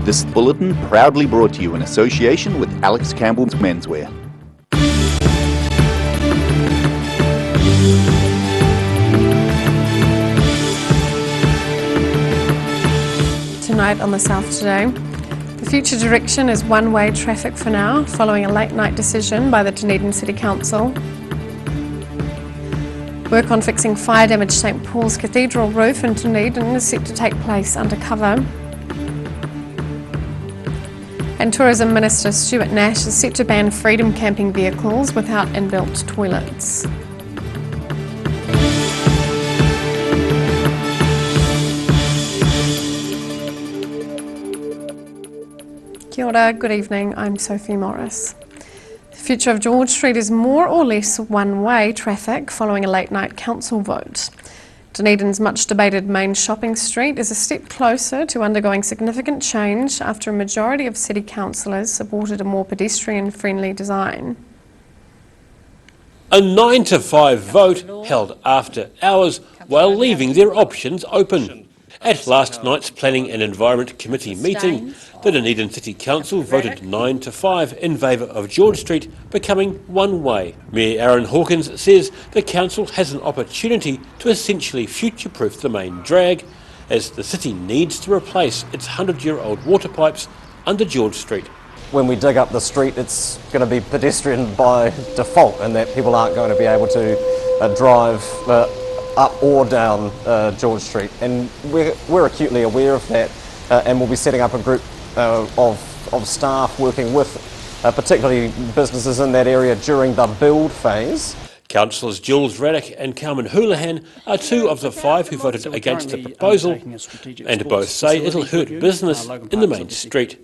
This bulletin proudly brought to you in association with Alex Campbell's Menswear. Tonight on the South Today, the future direction is one-way traffic for now, following a late-night decision by the Dunedin City Council. Work on fixing fire-damaged St Paul's Cathedral roof in Dunedin is set to take place under cover. And Tourism Minister Stuart Nash is set to ban freedom camping vehicles without inbuilt toilets. Kia ora, good evening, I'm Sophie Morris. The future of George Street is more or less one-way traffic following a late-night council vote. Dunedin's much-debated main shopping street is a step closer to undergoing significant change after a majority of city councillors supported a more pedestrian-friendly design. A 9 to 5 vote held after hours while leaving their options open. At last night's Planning and Environment Committee meeting, the Dunedin City Council voted 9 to 5 in favour of George Street becoming one-way. Mayor Aaron Hawkins says the council has an opportunity to essentially future-proof the main drag, as the city needs to replace its 100-year-old water pipes under George Street. When we dig up the street, it's going to be pedestrian by default, and that people aren't going to be able to drive up or down George Street, and we're acutely aware of that, and we'll be setting up a group of staff working with particularly businesses in that area during the build phase. Councillors Jules Raddick and Carmen Houlihan are two of the 5 who voted against the proposal, and both say it'll hurt business in the main street.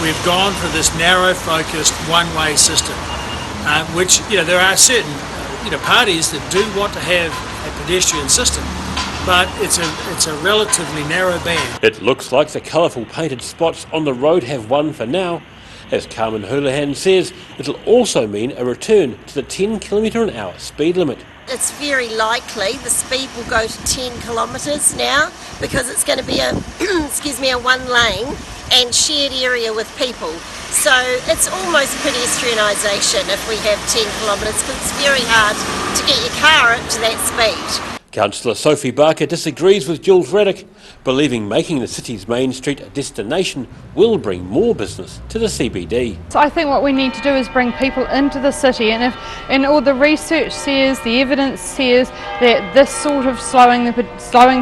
We've gone for this narrow-focused one-way system, which there are certain parties that do want to have a pedestrian system, but it's a relatively narrow band. It looks like the colourful painted spots on the road have won for now. As Carmen Houlihan says, it'll also mean a return to the 10 km/h speed limit. It's very likely the speed will go to 10 kilometres now, because it's going to be a a one lane and shared area with people. So it's almost pedestrianisation if we have 10 kilometres, because it's very hard to get your car up to that speed. Councillor Sophie Barker disagrees with Jules Raddick, believing making the city's main street a destination will bring more business to the CBD. So I think what we need to do is bring people into the city, and all the research says, the evidence says that this sort of slowing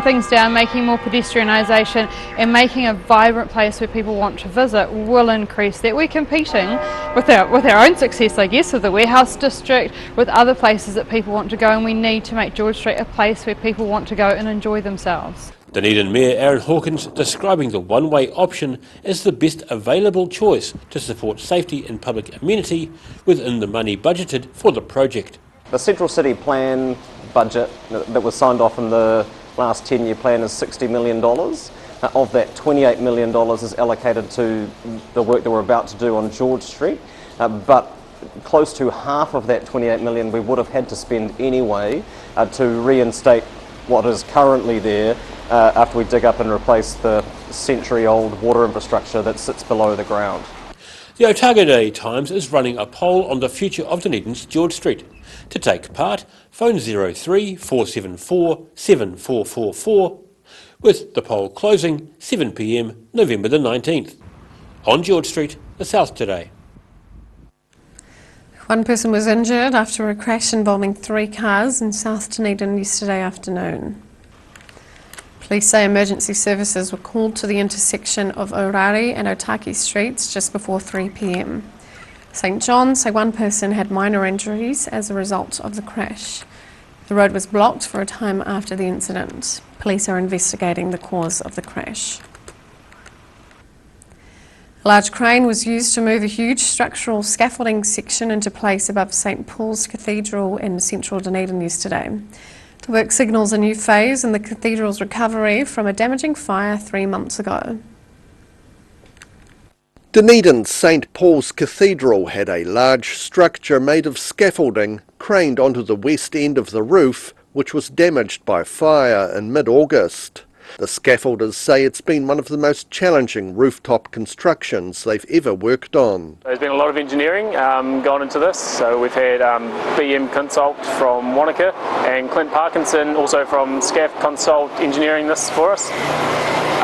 things down, making more pedestrianisation and making a vibrant place where people want to visit will increase that. We're competing with our own success, I guess, of the warehouse district, with other places that people want to go, and we need to make George Street a place where people want to go and enjoy themselves. Dunedin Mayor Aaron Hawkins describing the one-way option as the best available choice to support safety and public amenity within the money budgeted for the project. The Central City Plan budget that was signed off in the last 10-year plan is $60 million. Of that, $28 million is allocated to the work that we're about to do on George Street, but close to half of that 28 million we would have had to spend anyway to reinstate what is currently there after we dig up and replace the century-old water infrastructure that sits below the ground. The Otago Day Times is running a poll on the future of Dunedin's George Street. To take part, phone 03 474 7444, with the poll closing 7 p.m. November the 19th. On George Street, the South Today. One person was injured after a crash involving 3 cars in South Dunedin yesterday afternoon. Police say emergency services were called to the intersection of Orari and Otaki Streets just before 3 p.m. St John's say one person had minor injuries as a result of the crash. The road was blocked for a time after the incident. Police are investigating the cause of the crash. A large crane was used to move a huge structural scaffolding section into place above St Paul's Cathedral in central Dunedin yesterday. The work signals a new phase in the cathedral's recovery from a damaging fire 3 months ago. Dunedin's St Paul's Cathedral had a large structure made of scaffolding craned onto the west end of the roof, which was damaged by fire in mid-August. The scaffolders say it's been one of the most challenging rooftop constructions they've ever worked on. There's been a lot of engineering gone into this, so we've had BM Consult from Wanaka and Clint Parkinson also from Scaff Consult engineering this for us.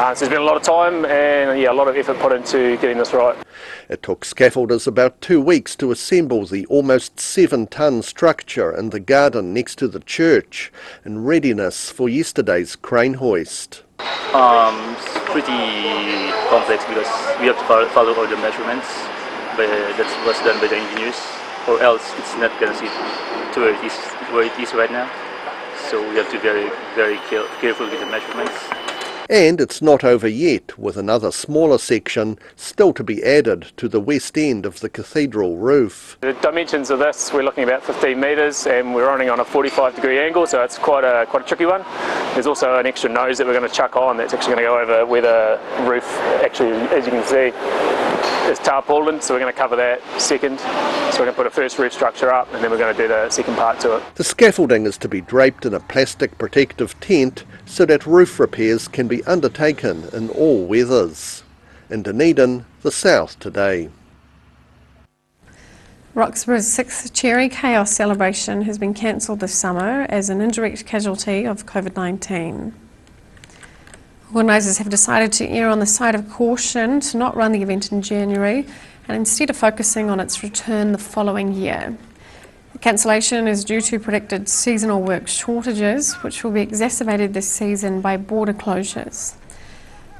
So there's been a lot of time and a lot of effort put into getting this right. It took scaffolders about 2 weeks to assemble the almost 7-ton structure in the garden next to the church in readiness for yesterday's crane hoist. It's pretty complex because we have to follow all the measurements, but that was done by the engineers, or else it's not going to sit to where it is right now. So we have to be very careful with the measurements. And it's not over yet, with another smaller section still to be added to the west end of the cathedral roof. The dimensions of this, we're looking about 15 metres and we're running on a 45-degree angle, so it's quite a tricky one. There's also an extra nose that we're going to chuck on that's actually going to go over where the roof, actually, as you can see, is tarpaulin, so we're going to cover that second. So we're going to put a first roof structure up and then we're going to do the second part to it. The scaffolding is to be draped in a plastic protective tent so that roof repairs can be undertaken in all weathers. In Dunedin, the South Today. Roxburgh's 6th Cherry Chaos celebration has been cancelled this summer as an indirect casualty of COVID-19. Organisers have decided to err on the side of caution to not run the event in January and instead of focusing on its return the following year. The cancellation is due to predicted seasonal work shortages, which will be exacerbated this season by border closures.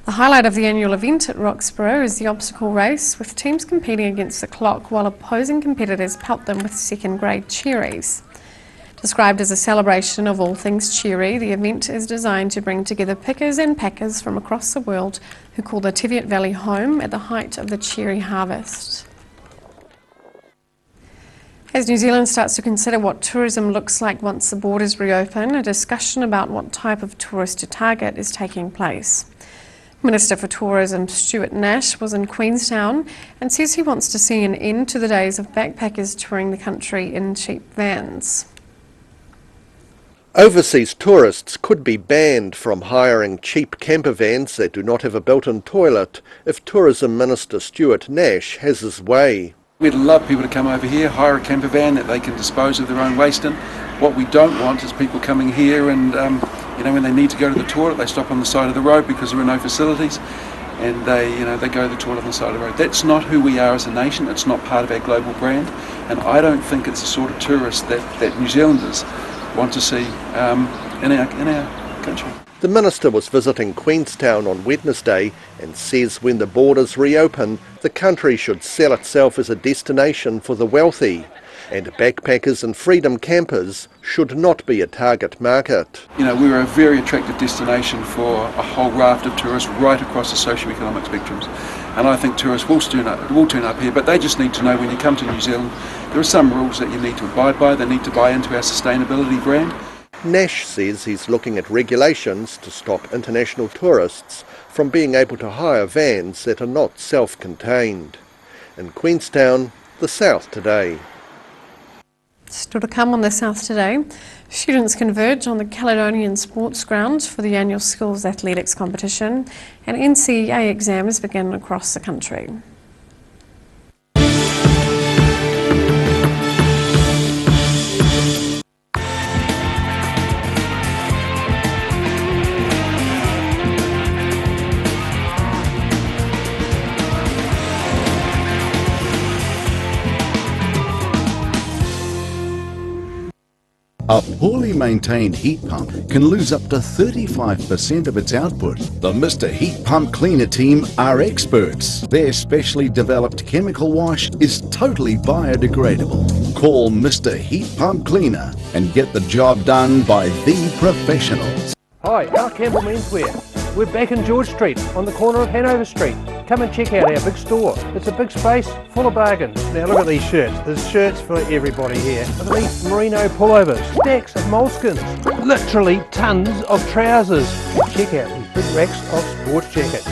The highlight of the annual event at Roxburgh is the obstacle race, with teams competing against the clock while opposing competitors pelt them with second-grade cherries. Described as a celebration of all things cherry, the event is designed to bring together pickers and packers from across the world who call the Teviot Valley home at the height of the cherry harvest. As New Zealand starts to consider what tourism looks like once the borders reopen, a discussion about what type of tourist to target is taking place. Minister for Tourism Stuart Nash was in Queenstown and says he wants to see an end to the days of backpackers touring the country in cheap vans. Overseas tourists could be banned from hiring cheap camper vans that do not have a built-in toilet if Tourism Minister Stuart Nash has his way. We'd love people to come over here, hire a camper van that they can dispose of their own waste in. What we don't want is people coming here and, when they need to go to the toilet, they stop on the side of the road because there are no facilities, and they go to the toilet on the side of the road. That's not who we are as a nation. It's not part of our global brand, and I don't think it's the sort of tourist that New Zealanders want to see in our country. The Minister was visiting Queenstown on Wednesday and says when the borders reopen, the country should sell itself as a destination for the wealthy, and backpackers and freedom campers should not be a target market. We're a very attractive destination for a whole raft of tourists right across the socio-economic spectrums, and I think tourists will turn up here, but they just need to know when you come to New Zealand, there are some rules that you need to abide by. They need to buy into our sustainability brand. Nash says he's looking at regulations to stop international tourists from being able to hire vans that are not self-contained. In Queenstown, the South Today. Still to come on the South Today, students converge on the Caledonian Sports Ground for the annual schools athletics competition, and NCEA exams begin across the country. A poorly maintained heat pump can lose up to 35% of its output. The Mr. Heat Pump Cleaner team are experts. Their specially developed chemical wash is totally biodegradable. Call Mr. Heat Pump Cleaner and get the job done by the professionals. Hi, Alec Campbell Menswear. We're back in George Street on the corner of Hanover Street. Come and check out our big store. It's a big space full of bargains. Now look at these shirts. There's shirts for everybody here. Look at these merino pullovers, stacks of moleskins, literally tons of trousers. And check out these big racks of sports jackets.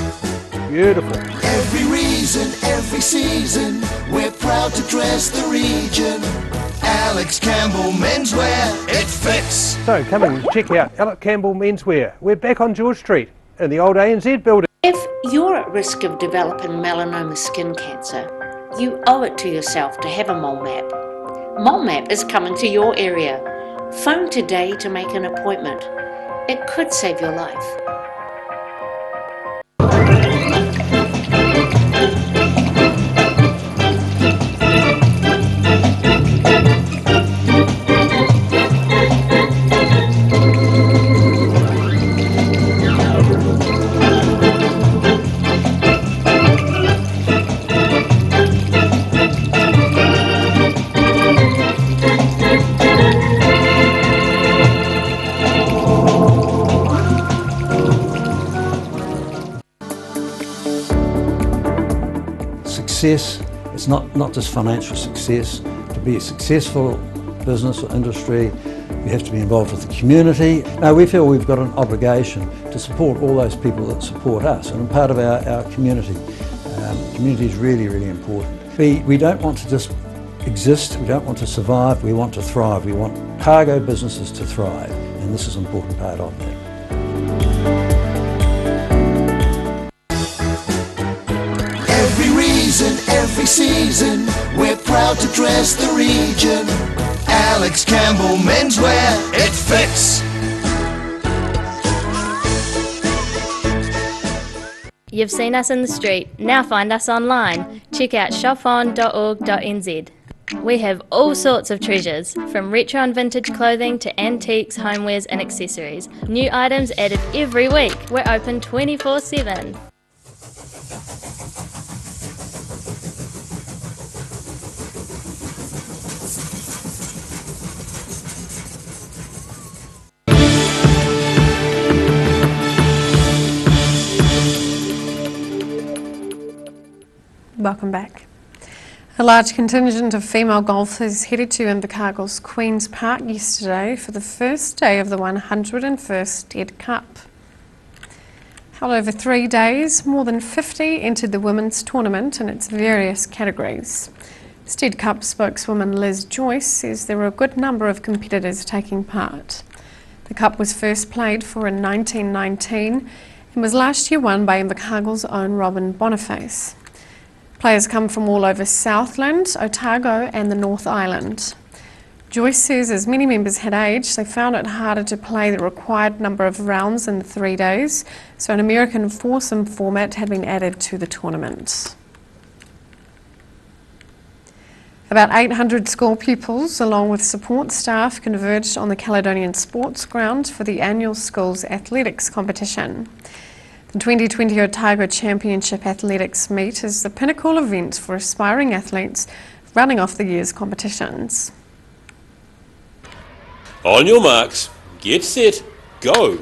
Beautiful. Every reason, every season, we're proud to dress the region. Alex Campbell Menswear, it fits. So come and check out Alec Campbell Menswear. We're back on George Street. in the old ANZ building. If you're at risk of developing melanoma skin cancer, you owe it to yourself to have a mole map. Mole map is coming to your area. Phone today to make an appointment. It could save your life. Success, it's not just financial success. To be a successful business or industry, you have to be involved with the community. Now, we feel we've got an obligation to support all those people that support us, and part of our community. Community is really, really important. We don't want to just exist, we don't want to survive, we want to thrive. We want cargo businesses to thrive, and this is an important part of that. Every season, we're proud to dress the region. Alex Campbell Menswear, it fits. You've seen us in the street, now find us online. Check out shopon.org.nz. We have all sorts of treasures, from retro and vintage clothing to antiques, homewares and accessories. New items added every week. We're open 24/7. Welcome back. A large contingent of female golfers headed to Invercargill's Queen's Park yesterday for the first day of the 101st Stead Cup. Held over 3 days, more than 50 entered the women's tournament in its various categories. Stead Cup spokeswoman Liz Joyce says there were a good number of competitors taking part. The Cup was first played for in 1919 and was last year won by Invercargill's own Robin Boniface. Players come from all over Southland, Otago and the North Island. Joyce says as many members had aged, they found it harder to play the required number of rounds in the 3 days, so an American foursome format had been added to the tournament. About 800 school pupils, along with support staff, converged on the Caledonian Sports Ground for the annual schools athletics competition. The 2020 Otago Championship Athletics Meet is the pinnacle event for aspiring athletes running off the year's competitions. On your marks, get set, go!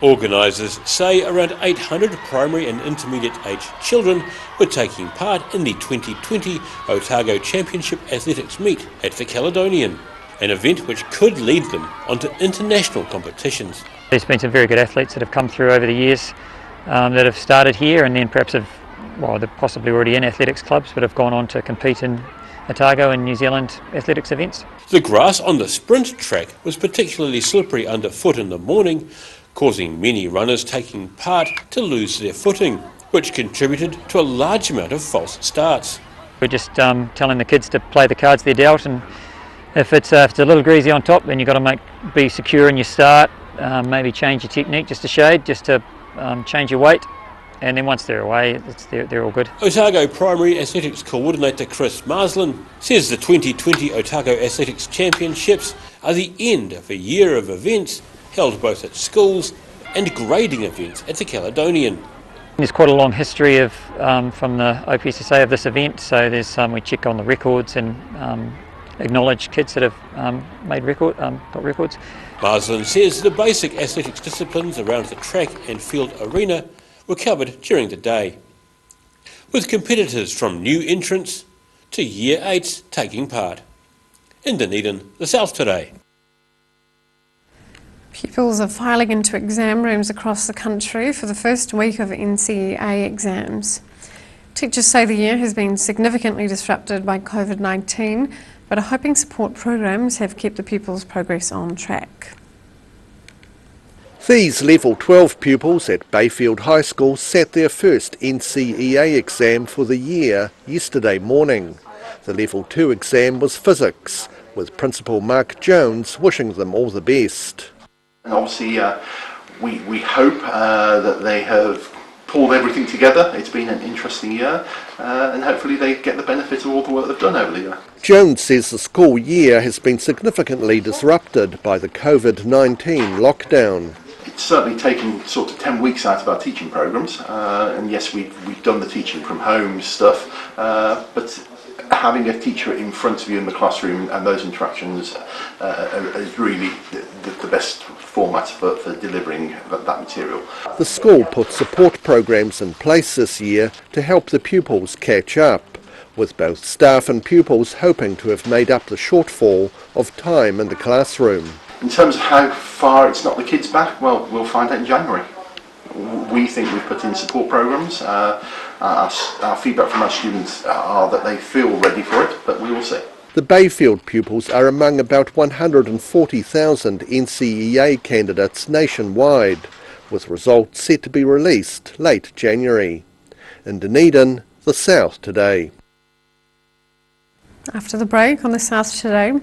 Organisers say around 800 primary and intermediate aged children were taking part in the 2020 Otago Championship Athletics Meet at the Caledonian, an event which could lead them onto international competitions. There's been some very good athletes that have come through over the years that have started here and then perhaps they're possibly already in athletics clubs but have gone on to compete in Otago and New Zealand athletics events. The grass on the sprint track was particularly slippery underfoot in the morning, causing many runners taking part to lose their footing, which contributed to a large amount of false starts. We're just telling the kids to play the cards they're dealt, and if it's a little greasy on top, then you've got to be secure in your start, maybe change your technique just a shade, just to change your weight, and then once they're away, they're all good. Otago Primary Athletics Coordinator Chris Marsland says the 2020 Otago Athletics Championships are the end of a year of events held both at schools and grading events at the Caledonian. There's quite a long history of from the OPSSA of this event, so we check on the records and acknowledge kids that have got records. Marsland says the basic athletics disciplines around the track and field arena were covered during the day, with competitors from new entrants to Year 8s taking part. In Dunedin, the South Today. Pupils are filing into exam rooms across the country for the first week of NCEA exams. Teachers say the year has been significantly disrupted by COVID-19, but are hoping support programs have kept the pupils' progress on track. These Level 12 pupils at Bayfield High School sat their first NCEA exam for the year yesterday morning. The Level 2 exam was physics, with Principal Mark Jones wishing them all the best. And obviously we hope that they have pulled everything together. It's been an interesting year and hopefully they get the benefit of all the work they've done over the year. Jones says the school year has been significantly disrupted by the COVID-19 lockdown. It's certainly taken sort of 10 weeks out of our teaching programmes, and yes, we've done the teaching from home stuff, but having a teacher in front of you in the classroom and those interactions is really the best format for delivering that material. The school put support programs in place this year to help the pupils catch up, with both staff and pupils hoping to have made up the shortfall of time in the classroom. In terms of how far it's knocked the kids back, well, we'll find out in January. We think we've put in support programs. Our feedback from our students are that they feel ready for it, but we will see. The Bayfield pupils are among about 140,000 NCEA candidates nationwide, with results set to be released late January. In Dunedin, the South Today. After the break on the South Today,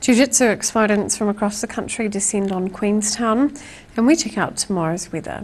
Jiu-Jitsu exponents from across the country descend on Queenstown, and we check out tomorrow's weather.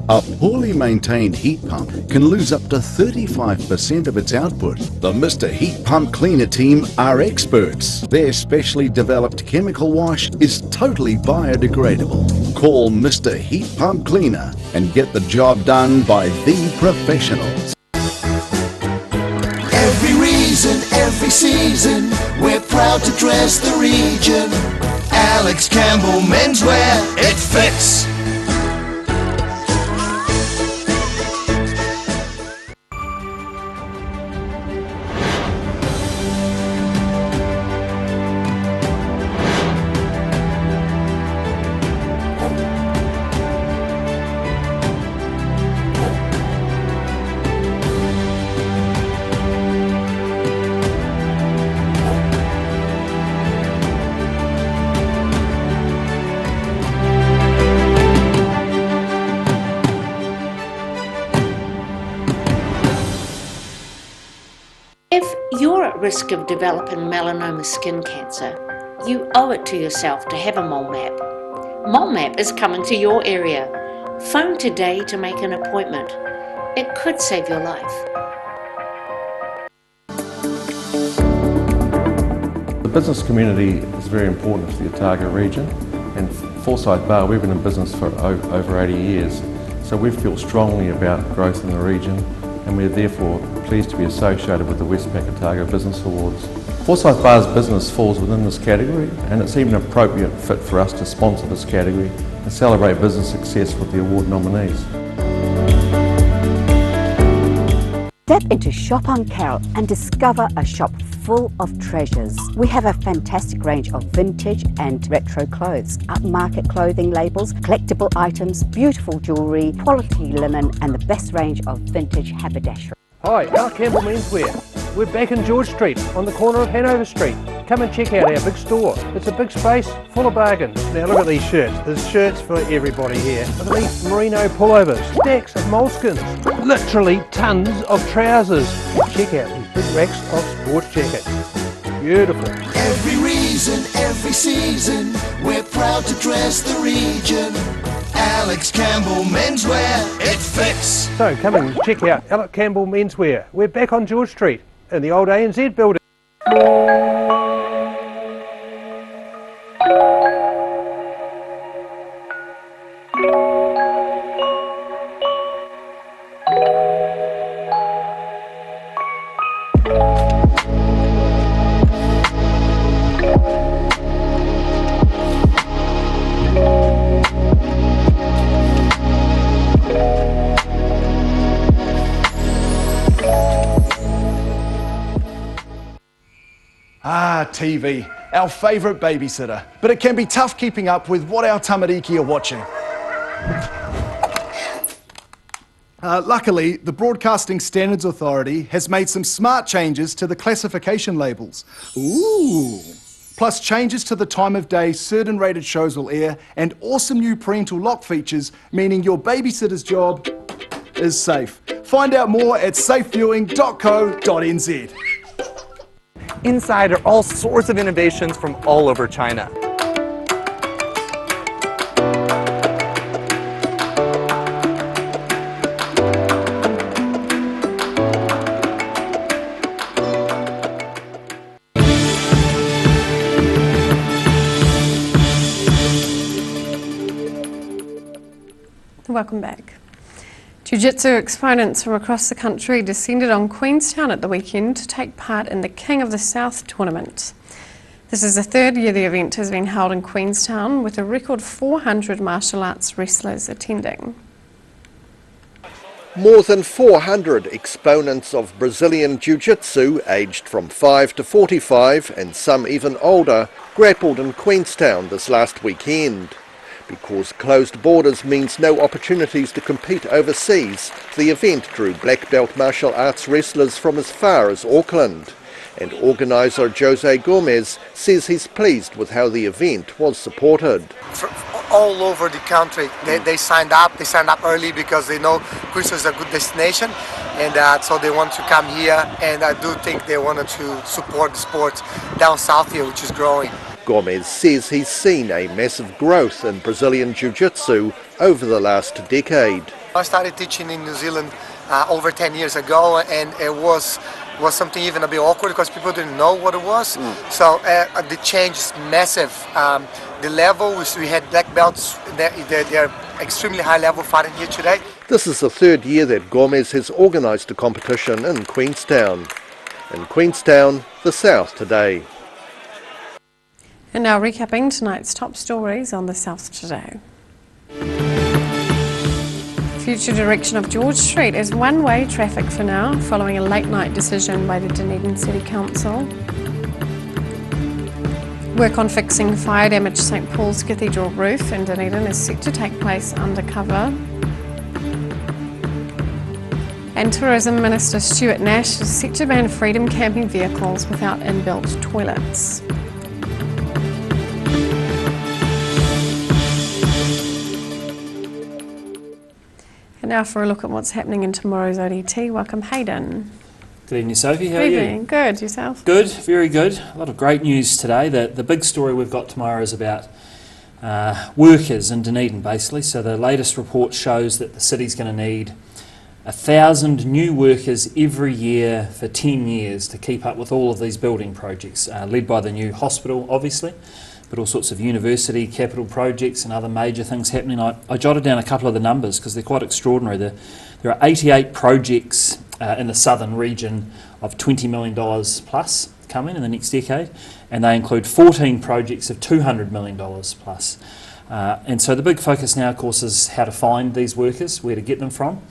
A poorly maintained heat pump can lose up to 35% of its output. The Mr. Heat Pump Cleaner team are experts. Their specially developed chemical wash is totally biodegradable. Call Mr. Heat Pump Cleaner and get the job done by the professionals. Every reason, every season, we're proud to dress the region. Alex Campbell Menswear, it fits. If you're at risk of developing melanoma skin cancer, you owe it to yourself to have a mole map. Mole map is coming to your area. Phone today to make an appointment. It could save your life. The business community is very important to the Otago region, and Forsyth Bar, we've been in business for over 80 years, so we feel strongly about growth in the region, and we're therefore pleased to be associated with the Westpac Otago Business Awards. Forsyth Bar's business falls within this category, and it's even an appropriate fit for us to sponsor this category and celebrate business success with the award nominees. Step into Shop on Carol and discover a shop full of treasures. We have a fantastic range of vintage and retro clothes, upmarket clothing labels, collectible items, beautiful jewellery, quality linen and the best range of vintage haberdashery. Hi, Alex Campbell Menswear. We're back in George Street on the corner of Hanover Street. Come and check out our big store. It's a big space full of bargains. Now look at these shirts. There's shirts for everybody here. Look at these merino pullovers, stacks of moleskins, literally tons of trousers. Check out these big racks of sports jackets. Beautiful. Every reason, every season, we're proud to dress the region. Alex Campbell Menswear, it fits. So come and check out Alex Campbell Menswear. We're back on George Street in the old ANZ building. TV, our favourite babysitter, but it can be tough keeping up with what our tamariki are watching. Luckily, the Broadcasting Standards Authority has made some smart changes to the classification labels. Ooh! Plus changes to the time of day certain rated shows will air, and awesome new parental lock features, meaning your babysitter's job is safe. Find out more at safeviewing.co.nz. Inside are all sorts of innovations from all over China. Welcome back. Jiu-Jitsu exponents from across the country descended on Queenstown at the weekend to take part in the King of the South tournament. This is the third year the event has been held in Queenstown, with a record 400 martial arts wrestlers attending. More than 400 exponents of Brazilian Jiu-Jitsu, aged from 5 to 45 and some even older, grappled in Queenstown this last weekend. Because closed borders means no opportunities to compete overseas, the event drew black belt martial arts wrestlers from as far as Auckland. And organiser Jose Gomez says he's pleased with how the event was supported. All over the country, they signed up. They signed up early because they know Queenstown is a good destination, and so they want to come here. And I do think they wanted to support the sport down south here, which is growing. Gomez says he's seen a massive growth in Brazilian Jiu-Jitsu over the last decade. I started teaching in New Zealand over 10 years ago, and it was something even a bit awkward because people didn't know what it was. So the change is massive. The level, we had black belts, they're extremely high level fighting here today. This is the third year that Gomez has organised a competition in Queenstown. In Queenstown, the South today. And now recapping tonight's top stories on the South today. Future direction of George Street is one-way traffic for now, following a late-night decision by the Dunedin City Council. Work on fixing fire-damaged St Paul's Cathedral roof in Dunedin is set to take place undercover. And Tourism Minister Stuart Nash is set to ban freedom camping vehicles without inbuilt toilets. And now for a look at what's happening in tomorrow's ODT. Welcome, Hayden. Good evening, Sophie. How are you? Good. Yourself? Good. Very good. A lot of great news today. The big story we've got tomorrow is about workers in Dunedin, basically. So the latest report shows that the city's going to need 1,000 new workers every year for 10 years to keep up with all of these building projects, led by the new hospital, obviously, but all sorts of university capital projects and other major things happening. I jotted down a couple of the numbers because they're quite extraordinary. There are 88 projects in the southern region of $20 million plus coming in the next decade, and they include 14 projects of $200 million plus. And so the big focus now, of course, is how to find these workers, where to get them from,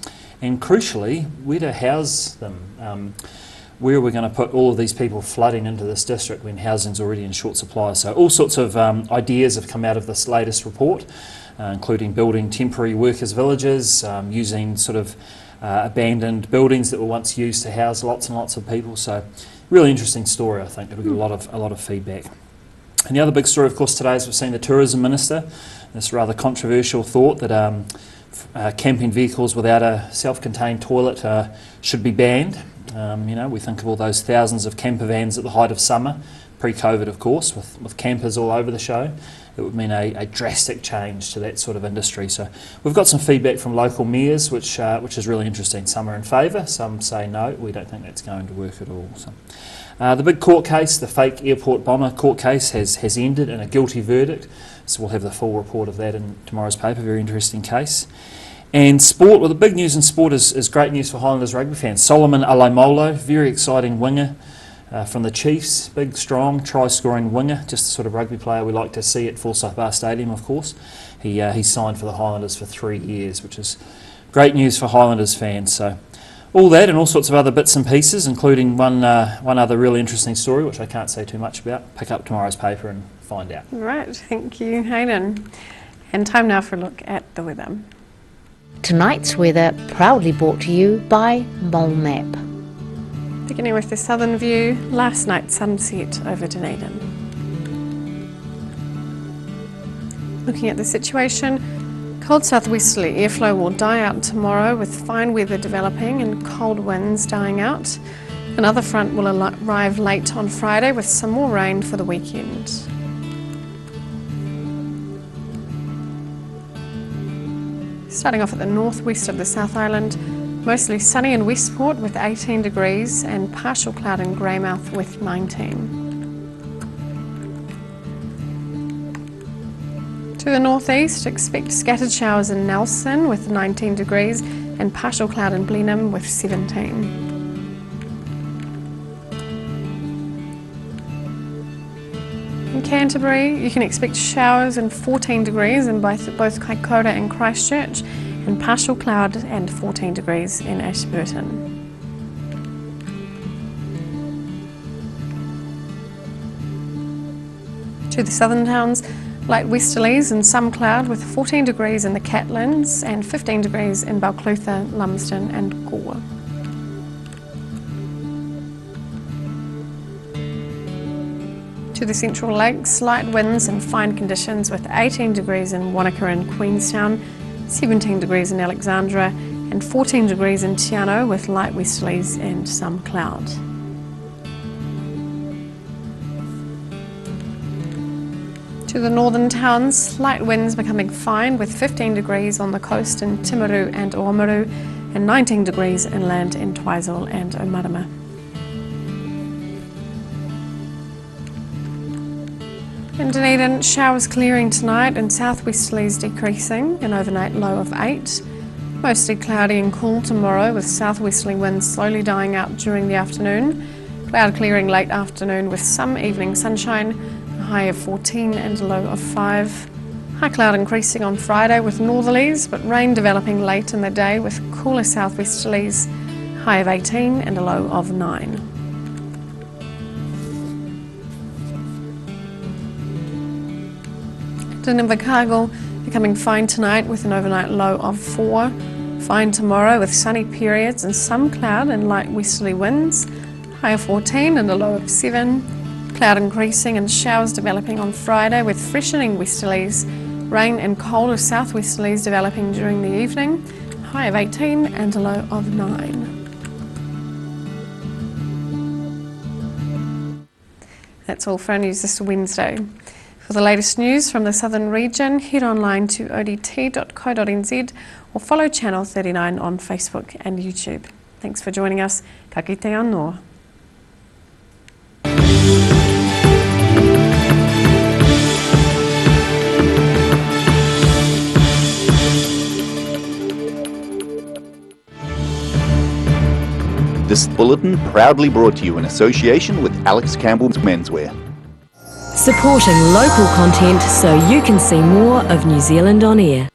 and crucially, where to house them. Where are we going to put all of these people flooding into this district when housing's already in short supply? So all sorts of ideas have come out of this latest report, including building temporary workers' villages, using sort of abandoned buildings that were once used to house lots and lots of people. So really interesting story, I think. It'll get a lot of feedback. And the other big story, of course, today is we've seen the Tourism Minister, this rather controversial thought that camping vehicles without a self-contained toilet should be banned. We think of all those thousands of camper vans at the height of summer, pre-COVID of course, with campers all over the show. It would mean a drastic change to that sort of industry. So we've got some feedback from local mayors, which is really interesting. Some are in favour, some say no, we don't think that's going to work at all. So, the big court case, the fake airport bomber court case, has ended in a guilty verdict. So we'll have the full report of that in tomorrow's paper. Very interesting case. And sport, well, the big news in sport is great news for Highlanders rugby fans. Solomon Alaimolo, very exciting winger from the Chiefs, big, strong, try-scoring winger, just the sort of rugby player we like to see at Forsyth Bar Stadium, of course. He signed for the Highlanders for 3 years, which is great news for Highlanders fans. So All that and all sorts of other bits and pieces, including one other really interesting story, which I can't say too much about. Pick up tomorrow's paper and find out. Right, thank you, Hayden. And time now for a look at the weather. Tonight's weather proudly brought to you by Mole Map. Beginning with the southern view, last night's sunset over Dunedin. Looking at the situation, cold southwesterly airflow will die out tomorrow with fine weather developing and cold winds dying out. Another front will arrive late on Friday with some more rain for the weekend. Starting off at the northwest of the South Island, mostly sunny in Westport with 18 degrees and partial cloud in Greymouth with 19. To the northeast, expect scattered showers in Nelson with 19 degrees and partial cloud in Blenheim with 17. In Canterbury, you can expect showers and 14 degrees in both Kaikoura and Christchurch, and partial cloud and 14 degrees in Ashburton. To the southern towns, light westerlies and some cloud with 14 degrees in the Catlins and 15 degrees in Balclutha, Lumsden and Gore. To the Central Lakes, light winds and fine conditions with 18 degrees in Wanaka and Queenstown, 17 degrees in Alexandra and 14 degrees in Te Anau with light westerlies and some cloud. To the northern towns, light winds becoming fine with 15 degrees on the coast in Timaru and Oamaru and 19 degrees inland in Twizel and Omarama. In Dunedin, showers clearing tonight and southwesterlies decreasing, an overnight low of 8. Mostly cloudy and cool tomorrow with southwesterly winds slowly dying out during the afternoon. Cloud clearing late afternoon with some evening sunshine, a high of 14 and a low of 5. High cloud increasing on Friday with northerlies, but rain developing late in the day with cooler southwesterlies, high of 18 and a low of 9. In Invercargill, becoming fine tonight with an overnight low of 4. Fine tomorrow with sunny periods and some cloud and light westerly winds, high of 14 and a low of 7. Cloud increasing and showers developing on Friday with freshening westerlies, rain and colder southwesterlies developing during the evening, high of 18 and a low of 9. That's all for our news this Wednesday. For the latest news from the southern region, head online to odt.co.nz or follow Channel 39 on Facebook and YouTube. Thanks for joining us. Ka kite anō. This bulletin proudly brought to you in association with Alex Campbell's Menswear. Supporting local content so you can see more of New Zealand on air.